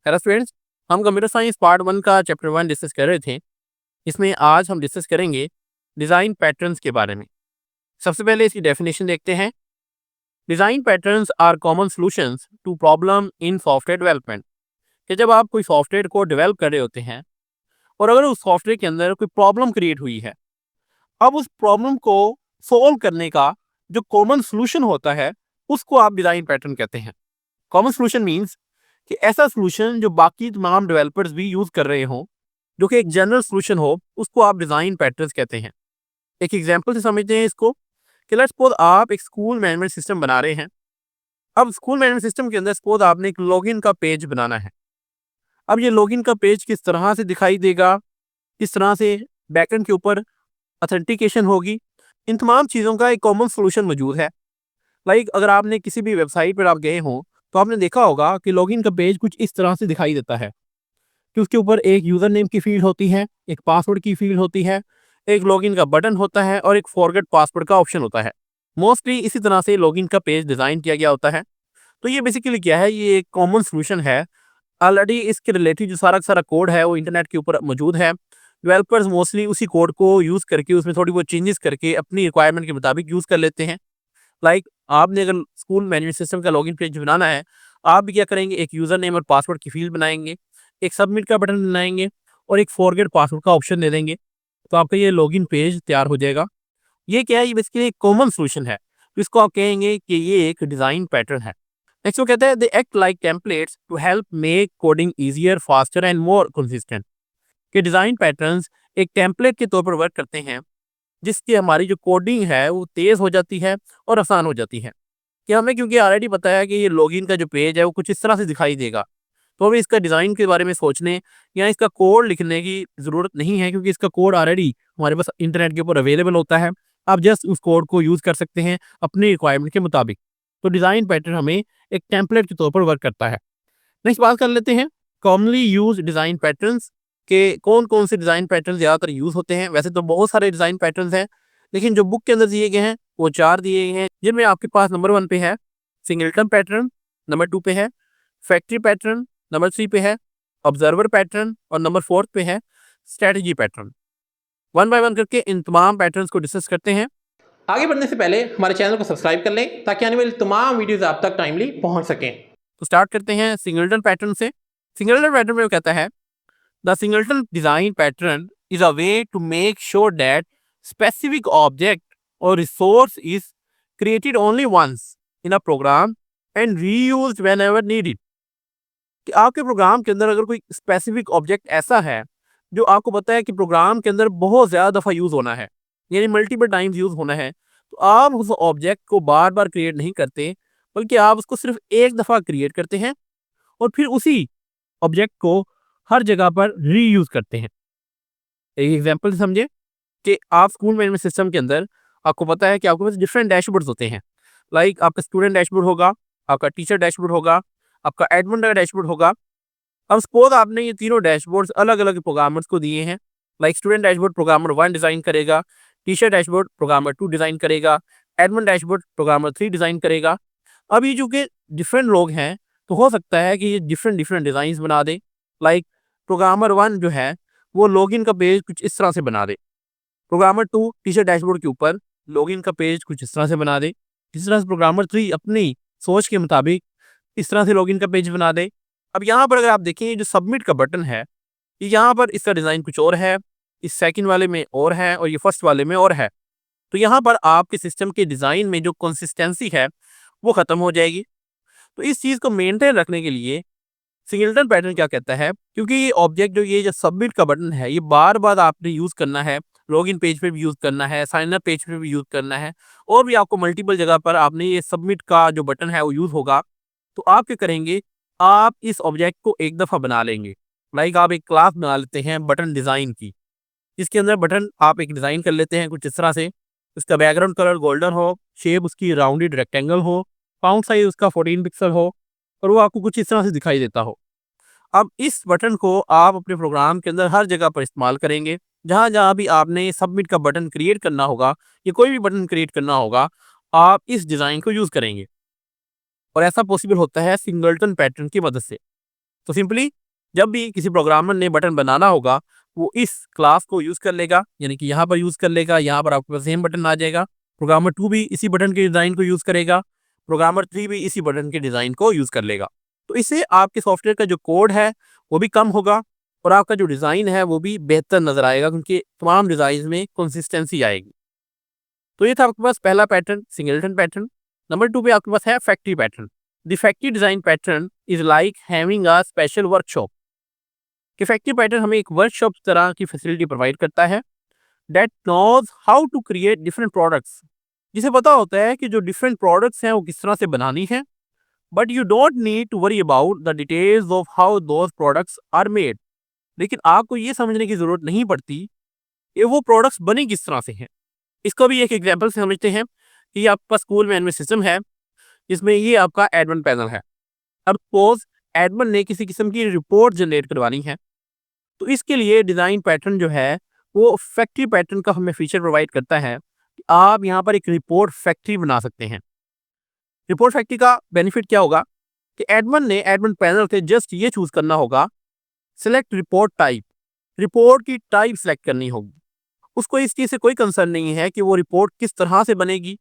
Hello students, हम computer science part 1 का chapter 1 discuss कर रहे थे। इसमें आज हम डिस्कस करेंगे डिज़ाइन पैटर्न्स के बारे में। सबसे पहले इसकी डेफिनेशन देखते हैं। Design patterns are common solutions to problem in software development. कि जब आप कोई सॉफ्टवेयर को डेवलप कर रहे होते हैं और अगर उस सॉफ्टवेयर के अंदर कोई प्रॉब्लम क्रिएट हुई है, अब उस प्रॉब्लम को सोल्व करने का जो कॉमन सॉल्यूशन होता है उसको आप डिज़ाइन पैटर्न कहते हैं। कॉमन सॉल्यूशन मीन्स कि ऐसा सॉल्यूशन जो बाकी तमाम डेवलपर्स भी यूज़ कर रहे हों, जो कि एक जनरल सॉल्यूशन हो, उसको आप डिज़ाइन पैटर्न्स कहते हैं। एक एग्जांपल से समझते हैं इसको कि लेट्स सपोज आप एक स्कूल मैनेजमेंट सिस्टम बना रहे हैं। अब स्कूल मैनेजमेंट सिस्टम के अंदर सपोज आपने एक लॉगिन का पेज बनाना है। अब ये लॉगिन का पेज किस तरह से दिखाई देगा, किस तरह से बैकएंड के ऊपर ऑथेंटिकेशन होगी, इन तमाम चीज़ों का एक कॉमन सॉल्यूशन मौजूद है। लाइक अगर आपने किसी भी वेबसाइट पर आप गए हों तो आपने देखा होगा कि लॉगिन का पेज कुछ इस तरह से दिखाई देता है कि उसके ऊपर एक यूज़र नेम की फील्ड होती है, एक पासवर्ड की फील्ड होती है, एक लॉगिन का बटन होता है और एक फॉरगेट पासवर्ड का ऑप्शन होता है। मोस्टली इसी तरह से लॉगिन का पेज डिज़ाइन किया गया होता है। तो ये बेसिकली क्या है, ये एक कॉमन सॉल्यूशन है। ऑलरेडी इसके रिलेटेड जो सारा का सारा कोड है वो इंटरनेट के ऊपर मौजूद है। डेवलपर्स मोस्टली उसी कोड को यूज़ करके उसमें थोड़ी बहुत चेंजेस करके अपनी रिक्वायरमेंट के मुताबिक यूज़ कर लेते हैं। लाइक आपने अगर स्कूल मैनेजमेंट सिस्टम का लॉगिन पेज बनाना है, आप भी क्या करेंगे, एक यूज़र नेम और पासवर्ड की फील्ड बनाएँगे, एक सबमिट का बटन बनाएँगे और एक फॉरगेट पासवर्ड का ऑप्शन दे देंगे। तो आपका ये लॉगिन पेज तैयार हो जाएगा। ये क्या है, ये बेसिकली एक कॉमन सॉल्यूशन है। तो इसको आप कहेंगे कि ये एक डिज़ाइन पैटर्न है। नेक्स्ट वो कहता है they act like templates to help make coding easier, faster and more consistent. कि डिज़ाइन पैटर्न्स एक टेम्पलेट के तौर पर वर्क करते हैं, जिसकी हमारी जो कोडिंग है वो तेज़ हो जाती है और आसान हो जाती है। कि हमें क्योंकि ऑलरेडी पता है कि ये लॉगिन का जो पेज है वो कुछ इस तरह से दिखाई देगा, तो हमें इसका डिज़ाइन के बारे में सोचने या इसका कोड लिखने की ज़रूरत नहीं है, क्योंकि इसका कोड ऑलरेडी हमारे पास इंटरनेट के ऊपर अवेलेबल होता है। आप जस्ट उस कोड को यूज़ कर सकते हैं अपनी रिक्वायरमेंट के मुताबिक। तो डिज़ाइन पैटर्न हमें एक टेम्पलेट के तौर पर वर्क करता है। नेक्स्ट बात कर लेते हैं कॉमनली यूज्ड डिज़ाइन पैटर्न्स के कौन-कौन से डिज़ाइन पैटर्न ज़्यादातर यूज़ होते हैं। वैसे तो बहुत सारे डिज़ाइन पैटर्न्स हैं, लेकिन जो बुक के अंदर दिए गए हैं वो 4 दिए गए हैं, जिनमें आपके पास नंबर 1 पे है सिंगलटन पैटर्न, नंबर 2 पे है फैक्ट्री पैटर्न, नंबर 3 पे है ऑब्जर्वर पैटर्न और नंबर 4 पे है strategy pattern. One by one करके इन तमाम पैटर्न्स को डिस्कस करते हैं। आगे बढ़ने से पहले हमारे चैनल को सब्सक्राइब कर लें ताकि आने वाली तमाम वीडियोस आप तक टाइमली पहुंच सकें। तो स्टार्ट करते हैं सिंगलटन पैटर्न से। सिंगलटन पैटर्न में वो कहता है the singleton design pattern is a way to make sure that specific object or resource is created only once in a program and reused whenever needed. कि आपके programme के अंदर अगर कोई स्पेसिफिक ऑब्जेक्ट ऐसा है जो आपको पता है कि प्रोग्राम के अंदर बहुत ज़्यादा दफ़ा यूज़ होना है, यानी मल्टीपल टाइम्स यूज़ होना है, तो आप उस ऑब्जेक्ट को बार बार क्रिएट नहीं करते, बल्कि आप उसको सिर्फ एक दफ़ा क्रिएट करते हैं और फिर उसी ऑब्जेक्ट को हर जगह पर रीयूज़ करते हैं। एक एग्जांपल से समझे कि आप स्कूल मैनेजमेंट सिस्टम के अंदर आपको पता है कि आपके पास डिफरेंट डैशबोर्ड्स होते हैं। लाइक आपका स्टूडेंट डैशबोर्ड होगा, आपका टीचर डैशबोर्ड होगा, आपका एडमिन का डैशबोर्ड होगा। अब सपोज आपने ये तीनों डैशबोर्ड्स अलग-अलग प्रोग्रामर्स को दिए हैं। Like student dashboard programmer 1 design करेगा, टीचर डैशबोर्ड प्रोग्रामर 2 डिज़ाइन करेगा, एडमिन डैशबोर्ड प्रोग्रामर 3 डिज़ाइन करेगा। अब ये चूँकि डिफरेंट लोग हैं, तो हो सकता है कि ये डिफरेंट डिफरेंट डिज़ाइन्स बना दें। लाइक प्रोग्रामर 1 जो है, वो लॉगिन का पेज कुछ इस तरह से बना दे। प्रोग्रामर 2 टीचर डैशबोर्ड के ऊपर लॉगिन का पेज कुछ इस तरह से बना दे। इस तरह से प्रोग्रामर 3 अपनी सोच के मुताबिक इस तरह से लॉगिन का पेज बना दे। अब यहाँ पर अगर आप देखें, ये जो सबमिट का बटन है, ये यहाँ पर इसका डिज़ाइन कुछ और है, इस सेकंड वाले में और है और ये फर्स्ट वाले में और है। तो यहाँ पर आपके सिस्टम के डिज़ाइन में जो कंसिस्टेंसी है, वो ख़त्म हो जाएगी। तो इस चीज़ को मेंटेन रखने के लिए सिंगलटन पैटर्न क्या कहता है, क्योंकि ये ऑब्जेक्ट जो ये जो सबमिट का बटन है, ये बार-बार आपने यूज़ करना है, लॉगिन पेज पे भी यूज़ करना है, साइन अप पेज पे भी यूज़ करना है और भी आपको मल्टीपल जगह पर आपने ये सबमिट का जो बटन है वो यूज़ होगा। तो आप क्या करेंगे, आप इस ऑब्जेक्ट को एक दफ़ा बना लेंगे। लाइक आप एक क्लास बना लेते हैं बटन डिज़ाइन की, जिसके अंदर बटन आप एक डिज़ाइन कर लेते हैं कुछ इस तरह से। उसका बैकग्राउंड कलर गोल्डन हो, शेप उसकी राउंडेड रेक्टेंगल हो, फ़ॉन्ट साइज़ उसका 14 पिक्सल हो और वो आपको कुछ इस तरह से दिखाई देता हो। अब इस बटन को आप अपने प्रोग्राम के अंदर हर जगह पर इस्तेमाल करेंगे। जहाँ-जहाँ भी आपने सबमिट का बटन क्रिएट करना होगा या कोई भी बटन क्रिएट करना होगा, आप इस डिज़ाइन को यूज़ करेंगे। और ऐसा पॉसिबल होता है सिंगलटन पैटर्न की मदद से। तो सिंपली जब भी किसी प्रोग्रामर ने बटन बनाना होगा वो इस क्लास को यूज कर लेगा, यानी कि यहाँ पर यूज कर लेगा, यहाँ पर आपके पास सेम बटन आ जाएगा। प्रोग्रामर 2 भी इसी बटन के डिजाइन को यूज करेगा, प्रोग्रामर 3 भी इसी बटन के डिजाइन को यूज कर लेगा। तो इससे आपके सॉफ्टवेयर का जो कोड है वो भी कम होगा और आपका जो डिजाइन है वो भी बेहतर नजर आएगा, क्योंकि तमाम डिजाइन में कंसिस्टेंसी आएगी। तो ये था आपके पास पहला पैटर्न, सिंगलटन पैटर्न। नंबर 2 पे आपके पास है factory pattern. The factory design pattern is like having a special workshop. कि फैक्ट्री पैटर्न हमें एक वर्कशॉप तरह की फैसिलिटी प्रोवाइड करता है that knows how to create different products, जिसे पता होता है कि जो डिफरेंट प्रोडक्ट्स हैं वो किस तरह से बनानी है, but you don't need to worry about the details of how those products are made. लेकिन आपको ये समझने की जरूरत नहीं पड़ती कि वो प्रोडक्ट्स बने किस तरह से हैं। इसको भी एक एग्जांपल से समझते हैं कि ये आपका स्कूल मैनेजमेंट सिस्टम है, जिसमें ये आपका एडमिन पैनल है। अब सपोज एडमिन ने किसी किस्म की रिपोर्ट जनरेट करवानी है, तो इसके लिए डिज़ाइन पैटर्न जो है वो फैक्ट्री पैटर्न का हमें फीचर प्रोवाइड करता है कि आप यहाँ पर एक रिपोर्ट फैक्ट्री बना सकते हैं। रिपोर्ट फैक्ट्री का बेनिफिट क्या होगा कि एडमिन ने एडमिन पैनल से जस्ट ये चूज करना होगा, सिलेक्ट रिपोर्ट टाइप, रिपोर्ट की टाइप सेलेक्ट करनी होगी। उसको इस चीज़ से कोई कंसर्न नहीं है कि वो रिपोर्ट किस तरह से बनेगी,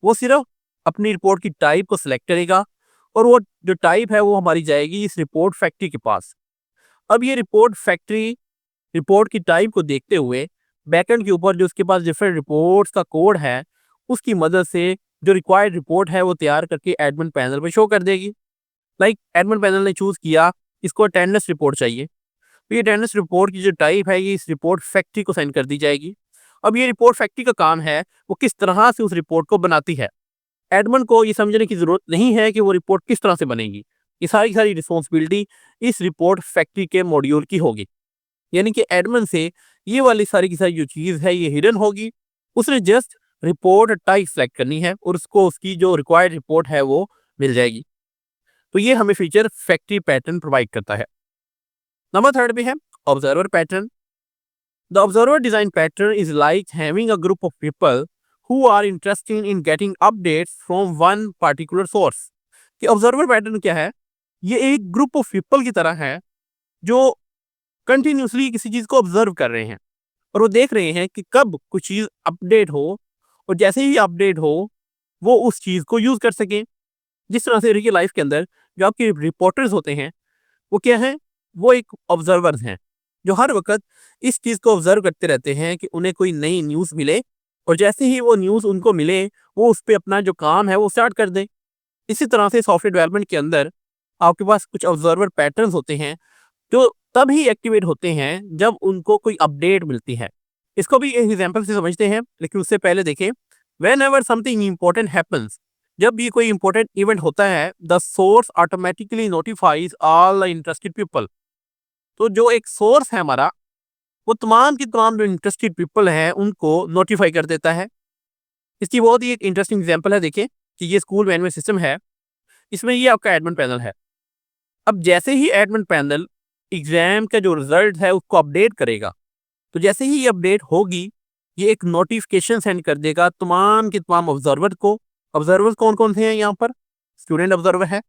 वो सिर्फ अपनी रिपोर्ट की टाइप को सिलेक्ट करेगा और वो जो टाइप है वो हमारी जाएगी इस रिपोर्ट फैक्ट्री के पास। अब ये रिपोर्ट फैक्ट्री रिपोर्ट की टाइप को देखते हुए बैकएंड के ऊपर जो उसके पास डिफरेंट रिपोर्ट्स का कोड है उसकी मदद से जो रिक्वायर्ड रिपोर्ट है वो तैयार करके एडमिन पैनल पे शो कर देगी। लाइक एडमिन पैनल ने चूज किया इसको अटेंडेंस रिपोर्ट चाहिए, तो ये अटेंडेंस रिपोर्ट की जो टाइप है ये इस रिपोर्ट फैक्ट्री को सेंड कर दी जाएगी। अब ये रिपोर्ट फैक्ट्री का काम है वो किस तरह से उस रिपोर्ट को बनाती है। एडमिन को ये समझने की जरूरत नहीं है कि वो रिपोर्ट किस तरह से बनेगी, ये सारी रिस्पॉन्सिबिलिटी इस रिपोर्ट फैक्ट्री के मॉड्यूल की होगी। यानी कि एडमिन से ये वाली सारी की सारी जो चीज़ है ये हिडन होगी, उसने जस्ट रिपोर्ट टाइप सेलेक्ट करनी है और उसको उसकी जो रिक्वायर्ड रिपोर्ट है वो मिल जाएगी। तो ये हमें फीचर फैक्ट्री पैटर्न प्रोवाइड करता है। नंबर 3 पे है observer pattern. The observer design pattern is like having a group of people who are interested in getting updates from one particular source। कि ऑब्जर्वर पैटर्न क्या है, ये एक ग्रुप ऑफ पीपल की तरह है जो कंटिन्यूसली किसी चीज को ऑब्जर्व कर रहे हैं और वो देख रहे हैं कि कब कुछ चीज अपडेट हो और जैसे ही अपडेट हो वो उस चीज को यूज कर सकें। जिस तरह से रियल लाइफ के अंदर जो आपके रिपोर्टर्स होते हैं वो क्या है, वो एक ऑब्जर्वर्स हैं जो हर वक्त इस चीज को ऑब्जर्व करते रहते हैं कि उन्हें कोई नई न्यूज मिले और जैसे ही वो न्यूज उनको मिले वो उस पर अपना जो काम है वो स्टार्ट कर दें। इसी तरह से सॉफ्टवेयर डेवलपमेंट के अंदर आपके पास कुछ ऑब्जर्वर पैटर्न्स होते हैं जो तब ही एक्टिवेट होते हैं जब उनको कोई अपडेट मिलती है। इसको भी एक एग्जांपल से समझते हैं, लेकिन उससे पहले देखें when ever something important happens, जब भी कोई इंपॉर्टेंट इवेंट होता है the source automatically notifies all the interested people. तो जो एक सोर्स है हमारा वो तमाम की तमाम जो इंटरेस्टेड पीपल हैं उनको नोटिफाई कर देता है। इसकी बहुत ही एक इंटरेस्टिंग एग्जांपल है, देखिए कि ये स्कूल मैनेजमेंट सिस्टम है, इसमें ये आपका एडमिन पैनल है। अब जैसे ही एडमिन पैनल एग्जाम का जो रिजल्ट है उसको अपडेट करेगा, तो जैसे ही ये अपडेट होगी ये एक नोटिफिकेशन सेंड कर देगा तमाम के तमाम ऑब्जर्वर को। ऑब्जर्वर कौन कौन से हैं यहाँ पर, स्टूडेंट ऑब्जर्वर है,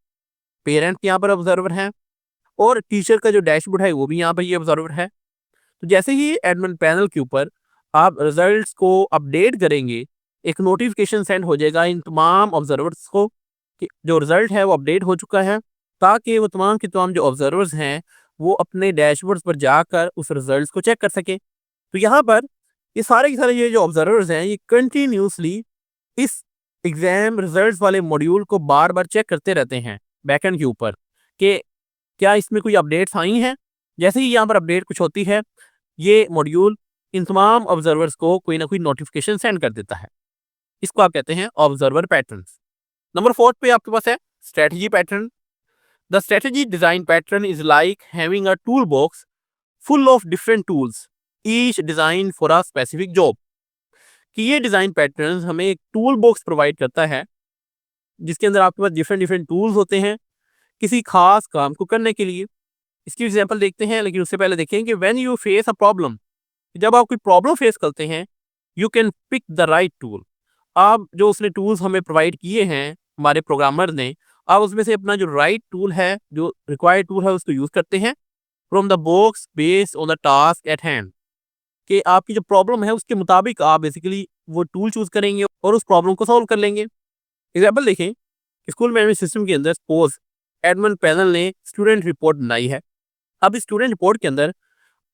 पेरेंट यहाँ पर ऑब्जर्वर है और टीचर का जो डैशबोर्ड है वो भी यहाँ पर ये ऑब्जर्वर है। तो जैसे ही एडमिन पैनल के ऊपर आप रिजल्ट्स को अपडेट करेंगे एक नोटिफिकेशन सेंड हो जाएगा इन तमाम ऑब्जर्वर्स को कि जो रिजल्ट है वो अपडेट हो चुका है, ताकि वो तमाम के तमाम जो ऑब्जर्वर्स हैं वो अपने डैशबोर्ड्स पर जाकर उस रिजल्ट्स को चेक कर सके। तो यहाँ पर ये सारे के सारे ये जो ऑब्जर्वर्स हैं ये कंटिन्यूसली इस एग्जाम रिजल्ट्स वाले मॉड्यूल को बार बार चेक करते रहते हैं बैकएंड के ऊपर कि क्या इसमें कोई अपडेट्स आई हैं। जैसे ही यहाँ पर अपडेट कुछ होती है ये मॉड्यूल इन तमाम ऑब्जर्वर्स को कोई ना कोई नोटिफिकेशन सेंड कर देता है। इसको आप कहते हैं ऑब्जर्वर पैटर्न्स। नंबर 4 पे आपके पास है strategy pattern. The strategy design pattern is like having a tool box full of different tools each design for a specific job. कि ये डिजाइन पैटर्न हमें एक टूल बॉक्स प्रोवाइड करता है जिसके अंदर आपके पास डिफरेंट टूल्स होते हैं किसी खास काम को करने के लिए। इसकी एग्जांपल देखते हैं, लेकिन उससे पहले देखें कि when you face a problem, जब आप कोई प्रॉब्लम फेस करते हैं you can pick the right tool. आप जो उसने टूल्स हमें प्रोवाइड किए हैं हमारे प्रोग्रामर ने आप उसमें से अपना जो राइट टूल है, जो रिक्वायर्ड टूल है, उसको यूज़ करते हैं from the box based on the task at hand. कि आपकी जो प्रॉब्लम है उसके मुताबिक आप बेसिकली वो टूल चूज़ करेंगे और उस प्रॉब्लम को सॉल्व कर लेंगे। एग्जाम्पल देखें, स्कूल मैनेजमेंट सिस्टम के अंदर सपोज एडमिन पैनल ने स्टूडेंट रिपोर्ट बनाई है। अब इस स्टूडेंट रिपोर्ट के अंदर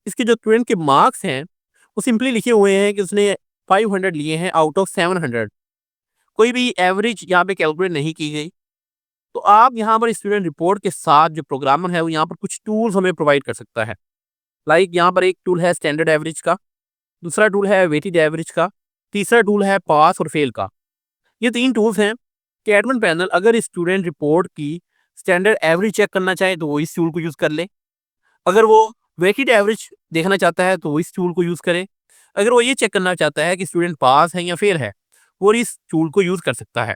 इसके जो स्टूडेंट के मार्क्स हैं वो सिंपली लिखे हुए हैं कि उसने 500 लिए हैं आउट ऑफ 700। कोई भी एवरेज यहाँ पे कैलकुलेट नहीं की गई। तो आप यहाँ पर स्टूडेंट रिपोर्ट के साथ जो प्रोग्रामर है वो यहाँ पर कुछ टूल्स हमें प्रोवाइड कर सकता है। लाइक यहाँ पर एक टूल है स्टैंडर्ड एवरेज का, दूसरा टूल है वेटेड एवरेज का, तीसरा टूल है पास और फेल का। ये 3 टूल्स हैं कि एडमिन पैनल अगर स्टूडेंट रिपोर्ट की स्टैंडर्ड एवरेज चेक करना चाहे तो वो इस टूल को यूज़ कर ले। अगर वो वेटेड एवरेज देखना चाहता है तो वो इस टूल को यूज़ करे। अगर वो ये चेक करना चाहता है कि स्टूडेंट पास है या फेल है, वो इस टूल को यूज़ कर सकता है।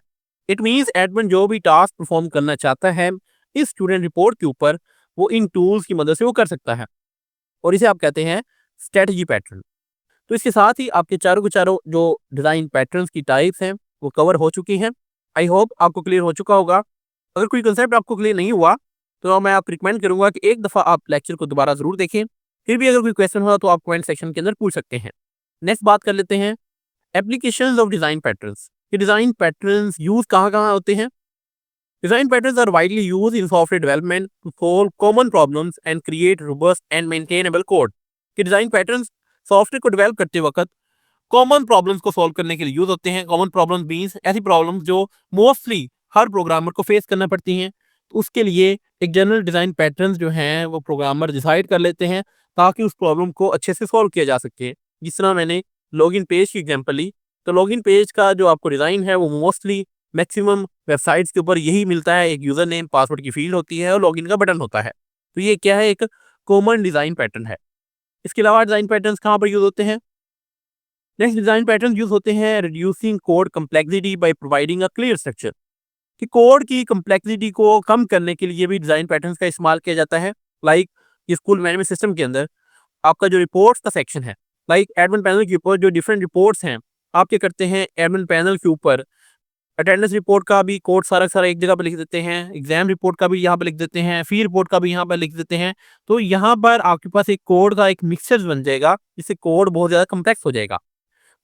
इट मीन्स एडमिन जो भी टास्क परफॉर्म करना चाहता है इस स्टूडेंट रिपोर्ट के ऊपर, वो इन टूल्स की मदद से वो कर सकता है और इसे आप कहते हैं स्ट्रेटजी पैटर्न। तो इसके साथ ही आपके चारों के चारों जो डिज़ाइन पैटर्न्स की टाइप्स हैं वो कवर हो चुकी हैं। आई होप आपको क्लियर हो चुका होगा। अगर कोई कंसेप्ट आपको क्लियर नहीं हुआ तो मैं आपको रिकमेंड करूंगा कि एक दफ़ा आप लेक्चर को दोबारा ज़रूर देखें। फिर भी अगर कोई क्वेश्चन हो तो आप कमेंट सेक्शन के अंदर पूछ सकते हैं। नेक्स्ट बात कर लेते हैं एप्लीकेशंस ऑफ डिज़ाइन पैटर्न्स। ये डिज़ाइन पैटर्न्स यूज़ कहाँ कहाँ होते हैं। Design patterns are widely used in software development to solve common problems and create robust and maintainable code. कि डिज़ाइन पैटर्न्स सॉफ्टवेयर को डेवलप करते वक्त कॉमन प्रॉब्लम्स को सॉल्व करने के लिए यूज होते हैं। कॉमन प्रॉब्लम्स मींस ऐसी प्रॉब्लम्स जो मोस्टली हर प्रोग्रामर को फेस करना पड़ती हैं। तो उसके लिए एक जनरल डिज़ाइन पैटर्न्स जो हैं वो प्रोग्रामर डिसाइड कर लेते हैं ताकि उस प्रॉब्लम को अच्छे से सॉल्व किया जा सके। जिस तरह मैंने लॉगिन पेज की एग्जांपल ली, तो लॉगिन पेज का जो आपको डिज़ाइन है वो मोस्टली मैक्सिमम वेबसाइट्स के ऊपर यही मिलता है। एक यूज़र नेम पासवर्ड की फील्ड होती है और लॉगिन का बटन होता है। तो ये क्या है, एक कॉमन डिज़ाइन पैटर्न है। इसके अलावा डिज़ाइन पैटर्न्स कहाँ पर यूज़ होते हैं। नेक्स्ट डिज़ाइन पैटर्न यूज होते हैं reducing code complexity by providing a clear structure. कि कोड की कम्प्लेक्सिटी को कम करने के लिए भी डिज़ाइन पैटर्न्स का इस्तेमाल किया जाता है। लाइक ये स्कूल मैनेजमेंट सिस्टम के अंदर आपका जो रिपोर्ट्स का सेक्शन है, लाइक एडमिन पैनल के ऊपर जो डिफरेंट रिपोर्ट्स हैं, आप क्या करते हैं एडमिन पैनल के ऊपर अटेंडेंस रिपोर्ट का भी कोड सारा सारा एक जगह पर लिख देते हैं, एग्जाम रिपोर्ट का भी यहाँ पर लिख देते हैं, फी रिपोर्ट का भी यहाँ पर लिख देते हैं। तो यहाँ पर आपके पास एक कोड का एक मिक्सचर बन जाएगा जिससे कोड बहुत ज़्यादा कम्प्लेक्स हो जाएगा।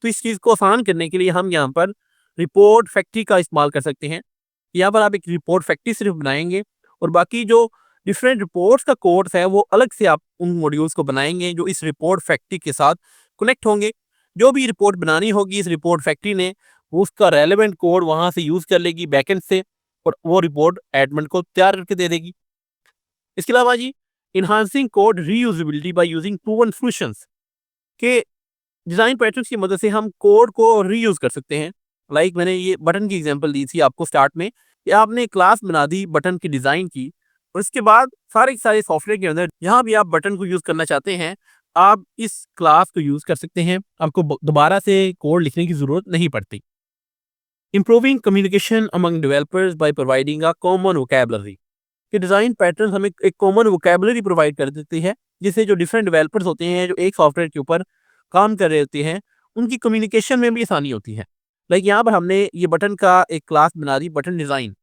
तो इस चीज़ को आसान करने के लिए हम यहाँ पर रिपोर्ट फैक्ट्री का इस्तेमाल कर सकते हैं। यहाँ पर आप एक रिपोर्ट फैक्ट्री सिर्फ बनाएंगे और बाकी जो डिफरेंट रिपोर्ट्स का कोड्स है वो अलग से आप उन मॉड्यूल्स को बनाएंगे जो इस रिपोर्ट फैक्ट्री के साथ कनेक्ट होंगे। जो भी रिपोर्ट बनानी होगी इस रिपोर्ट फैक्ट्री ने वो उसका रेलेवेंट कोड वहाँ से यूज़ कर लेगी बैकएंड से और वो रिपोर्ट एडमिन को तैयार करके दे देगी। इसके अलावा जी enhancing code reusability by using proven solutions के डिज़ाइन पैटर्न्स की मदद से हम कोड को रीयूज़ कर सकते हैं। लाइक मैंने ये बटन की एग्जांपल दी थी आपको स्टार्ट में कि आपने क्लास बना दी बटन की डिज़ाइन की और इसके बाद सारे के सारे सॉफ्टवेयर के अंदर जहाँ भी आप बटन को यूज़ करना चाहते हैं आप इस क्लास को यूज़ कर सकते हैं। आपको दोबारा से कोड लिखने की ज़रूरत नहीं पड़ती। Improving communication among developers by providing a common vocabulary. कि डिज़ाइन पैटर्न हमें एक कॉमन वोकैबुलरी प्रोवाइड कर देती है जिससे जो डिफरेंट डेवलपर्स होते हैं जो एक सॉफ्टवेयर के ऊपर काम कर रहे होते हैं उनकी कम्युनिकेशन में भी आसानी होती है। लाइक यहाँ पर हमने ये बटन का एक क्लास बना दी बटन डिज़ाइन।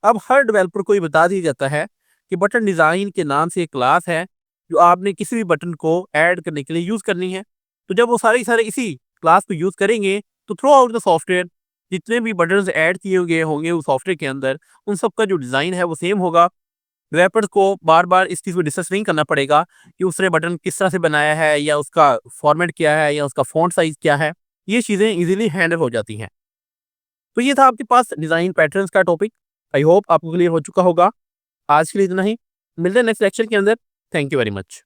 अब हर डेवलपर को ये बता दिया जाता है कि बटन डिज़ाइन के नाम से एक क्लास है जो आपने किसी भी बटन को ऐड करने के लिए यूज़ करनी है। तो जब वो सारे सारे इसी क्लास को यूज़ करेंगे तो थ्रू आउट द सॉफ्टवेयर जितने भी बटन्स ऐड किए गए होंगे उस सॉफ्टवेयर के अंदर उन सब का जो डिज़ाइन है वो सेम होगा। डेवलपर्स को बार बार इस चीज़ को डिस्कस नहीं करना पड़ेगा कि उसने बटन किस तरह से बनाया है या उसका फॉर्मेट क्या है या उसका फ़ॉन्ट साइज़ क्या है। ये चीज़ें ईज़िली हैंडल हो जाती हैं। तो ये था आपके पास डिज़ाइन पैटर्न्स का टॉपिक। आई होप आपको क्लियर हो चुका होगा। आज के लिए इतना ही। मिलते हैं नेक्स्ट लेक्चर के अंदर। Thank you very much.